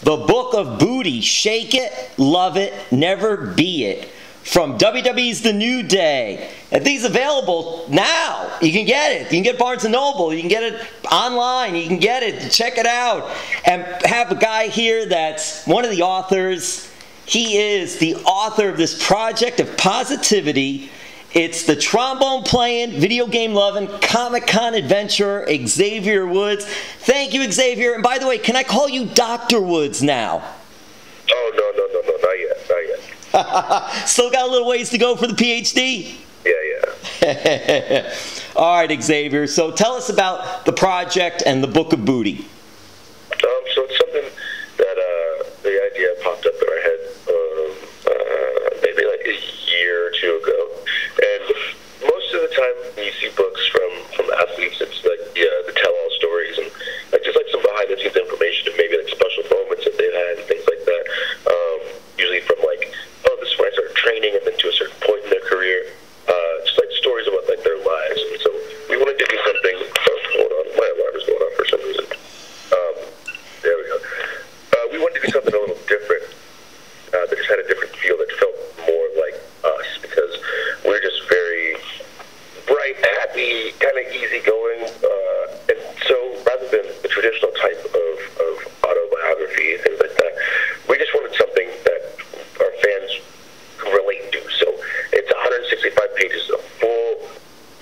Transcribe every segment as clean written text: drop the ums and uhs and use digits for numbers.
The Book of Booty, Shake It, Love It, Never Be It, from WWE's The New Day. And things available now. You can get it. You can get Barnes & Noble. You can get it online. You can get it. Check it out. And have a guy here that's one of the authors. He is the author of this project of positivity. It's the trombone playing, video game loving, Comic-Con adventurer, Xavier Woods. Thank you, Xavier. And by the way, can I call you Dr. Woods now? Oh, no, not yet. Still got a little ways to go for the PhD? Yeah. All right, Xavier. So tell us about the project and the Book of Booty. So it's something that the idea popped up in our head maybe like a year or two ago. And most of the time when you see books from athletes, it's like the tell-all stories and like just like some behind-the-scenes information and maybe like special moments that they've had and things like that. Usually from like, oh, this is when I started training and then to a certain point in their career. Just like stories about like their lives. And so we wanted to do something. Oh, hold on, my alarm is going off for some reason. There we go. We wanted to do something a little different. That just had a different feel that felt more like us because we're just very bright, happy, kind of easygoing. And so rather than the traditional type of autobiography and things like that, we just wanted something that our fans can relate to. So it's 165 pages of full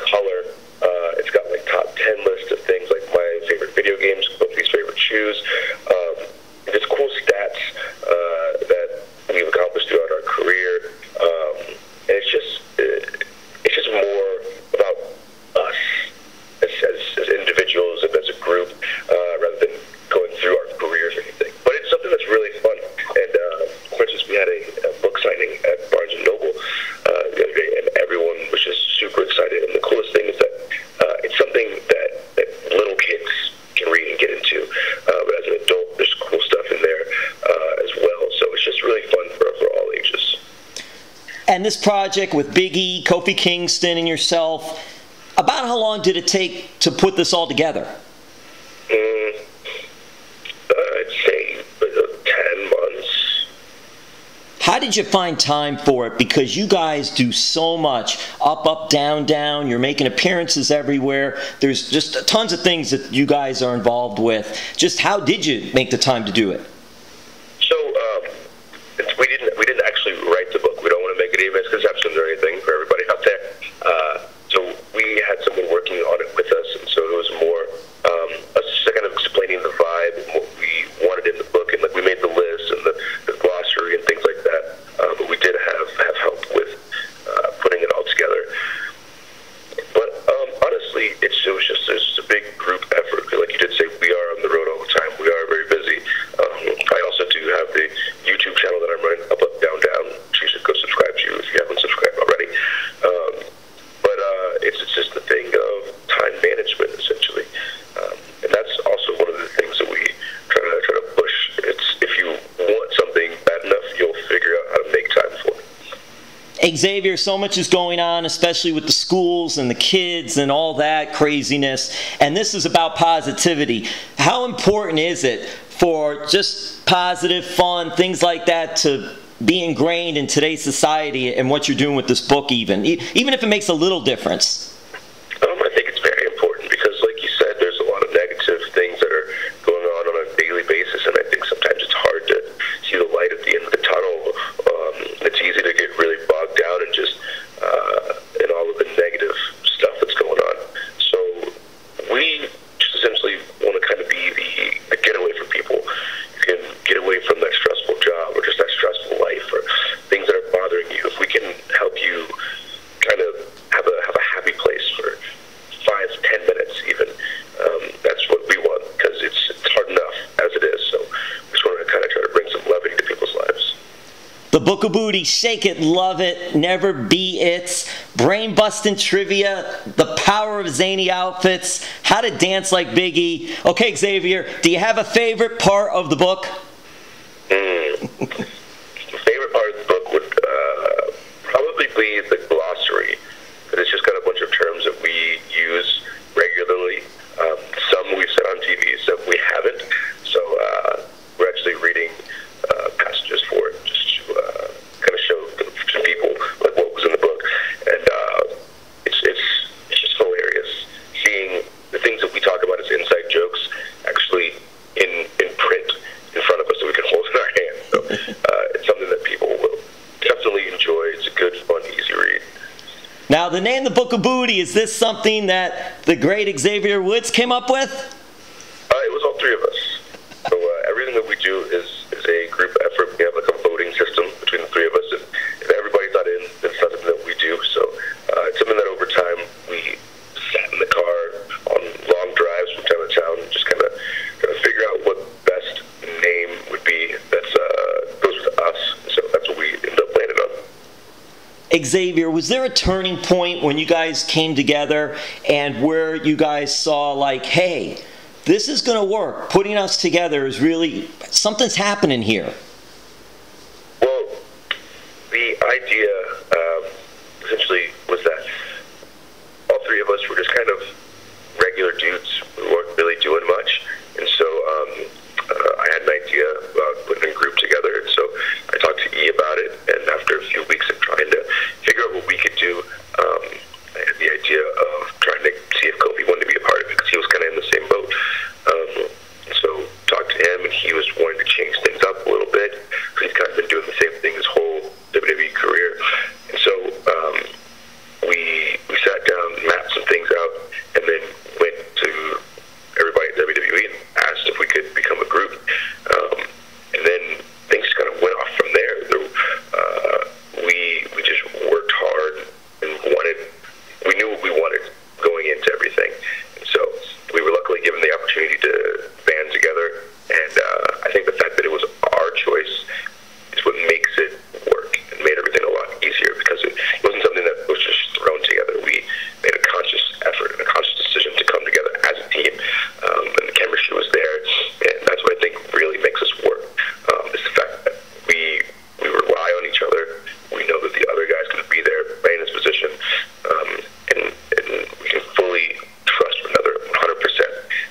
color. It's got like top 10 list of things like my favorite video games, Buffy's favorite shoes. Just cool stats that we've accomplished throughout our career. And it's just more about us as individuals and as a group, rather than going through our careers or anything. But it's something that's really fun. And for instance, we had a book signing at Barnes & Noble the other day, and everyone was just super excited. And the coolest thing is that it's something that little kids can read and get into. But as an adult, there's cool stuff in there as well. So it's just really fun for all ages. And this project with Big E, Kofi Kingston, and yourself, about how long did it take to put this all together? I'd say 10 months. How did you find time for it? Because you guys do so much. Up, down, down. You're making appearances everywhere. There's just tons of things that you guys are involved with. Just how did you make the time to do it? So we didn't actually write the book. We don't want to make it a misconception or anything for everybody out there. So we had someone working on it with us, and so it was more us just kind of explaining the vibe and what we wanted in the book, and like we made the list and the glossary and things like that. But we did have help with putting it all together. But honestly, it was just a big group effort. Like you did say, we are on the road all the time. We are very busy. I also do have the YouTube channel that I'm running, up, down, down. You should go subscribe to if you haven't subscribed already. But it's just the thing of time management, essentially. And that's also one of the things that we try to push. It's if you want something bad enough, you'll figure out how to make time for it. Xavier, so much is going on, especially with the schools and the kids and all that craziness. And this is about positivity. How important is it for just positive, fun, things like that to be ingrained in today's society and what you're doing with this book even if it makes a little difference? I think it's very important because, like you said, there's a lot of negative things that are going on a daily basis, and I think sometimes it's hard to see the light at the end of the tunnel. It's easy to get really bogged down in just in all of the negative stuff that's going on. So we just essentially want to kind of be the getaway for people. You can get away from that stressful job or just that stressful life or things that are bothering you. If we can help you kind of have a happy place for 5-10 minutes even, that's what we want, because it's hard enough as it is. So we just want to kind of try to bring some levity to people's lives. The Book of Booty, Shake It, Love It, Never Be It, brain-busting trivia, the power of zany outfits, how to dance like Big E. Okay, Xavier, do you have a favorite part of the book? The favorite part of the book would probably be the glossary, because it's just got a bunch of terms that we use regularly. Some we've said on TV, some we haven't. So we're actually reading Now, the name The Book of Booty, is this something that the great Xavier Woods came up with? It was all three of us. So everything that we do is a group effort. We have like a voting system between the three of us. And if everybody's not in, then it's not something that we do. So it's something that over time we sat in the car on long drives from town to town and just kind of figure out what best name would be that goes with us. So that's what we ended up landing on. Xavier, was there a turning point when you guys came together and where you guys saw like, hey, this is going to work. Putting us together is really, something's happening here. Well, the idea essentially was that all three of us were just kind of regular dudes. We weren't really doing much. And so I had an idea about putting a group together. And so I talked to E about it. And after a few weeks of trying to figure out what we could do, I had the idea of trying to see if Kobe wanted to be a part of it because he was kind of in the same boat. So talked to him, and he was wanting to change things up a little bit. He's kind of been doing the same thing his whole WWE career. And so we sat down, mapped some things out, and then went to everybody at WWE and asked if we could become a group. And then things kind of went off from there. We just worked hard and we knew what we wanted going into everything. And so we were luckily given the opportunity to band together. And I think the fact that it was our choice is what makes it work and made everything a lot easier because it wasn't something that was just thrown together. We made a conscious effort and a conscious decision to come together as a team. And the chemistry was there. And that's what I think really makes us work. Is the fact that we rely on each other. We know that the other guy's going to be there playing his position. And we can fully trust one another 100%.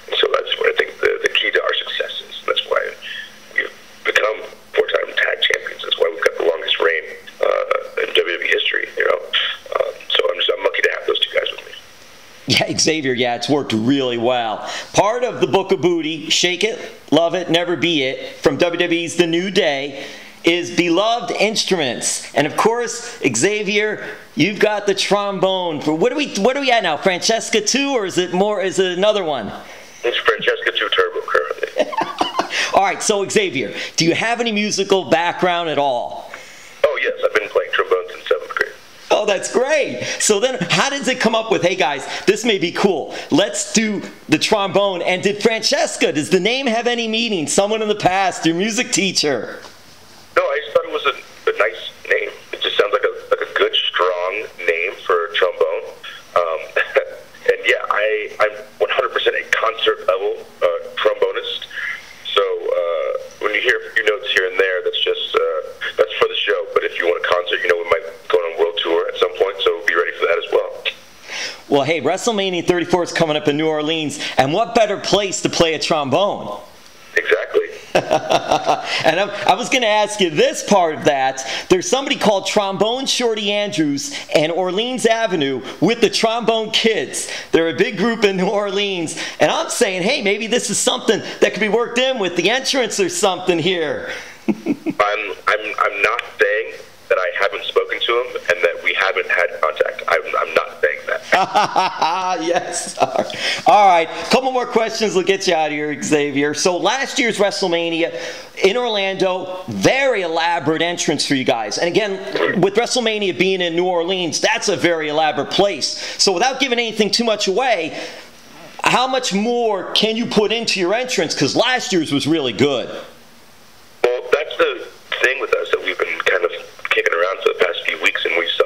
And so that's what I think the key to our success is. That's why we've become four-time tag champions. That's why we've got the longest reign in WWE history, you know. So I'm lucky to have those two guys with me. Yeah, Xavier, yeah, it's worked really well. Part of the Book of Booty, Shake It, Love It, Never Be It, from WWE's The New Day, is beloved instruments. And of course, Xavier, you've got the trombone. What are we at now? Francesca 2, or is it another one? It's Francesca 2 Turbo currently. All right, so Xavier, do you have any musical background at all? Oh yes, I've been playing trombone since 7th grade. Oh, that's great. So then how does it come up with, hey guys, this may be cool. Let's do the trombone. And did Francesca, does the name have any meaning? Someone in the past, your music teacher? No, I just thought it was a nice name. It just sounds like a good, strong name for trombone. And yeah, I'm 100% a concert level trombonist. So when you hear a few notes here and there, that's for the show. But if you want a concert, you know, we might go on a world tour at some point, so be ready for that as well. Well, hey, WrestleMania 34 is coming up in New Orleans, and what better place to play a trombone? Exactly. And I was going to ask you this part of that. There's somebody called Trombone Shorty Andrews and Orleans Avenue with the Trombone Kids. They're a big group in New Orleans, and I'm saying, hey, maybe this is something that could be worked in with the entrance or something here. I'm not saying that I haven't spoken to him and that we haven't had contact. I'm not saying that. Yes. All right. Couple more questions will get you out of here, Xavier. So last year's WrestleMania in Orlando, very elaborate entrance for you guys. And again, with WrestleMania being in New Orleans, that's a very elaborate place. So without giving anything too much away, how much more can you put into your entrance? Because last year's was really good. Well, that's the thing with us that we've been kind of kicking around for the past few weeks, and we saw